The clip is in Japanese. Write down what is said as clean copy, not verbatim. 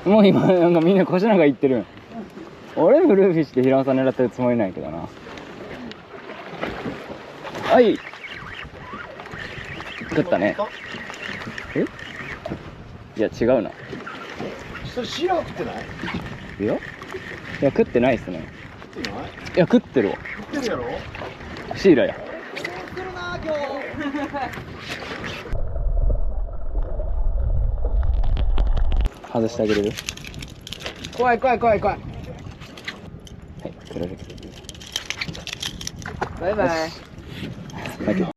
もう今なんかみんな腰なんか言ってる。俺ブルーフィッシュで平尾さん狙ってるつもりないけどな。はい。食ったね。え？いや違うな。それシーラは食ってない？いや食ってないっすね。食ってない？いや食ってるわ。食ってるやろ？シーラや。来るな今日。外してあげれる？怖い怖い怖い怖い。はい、くれる。バイバイ。はい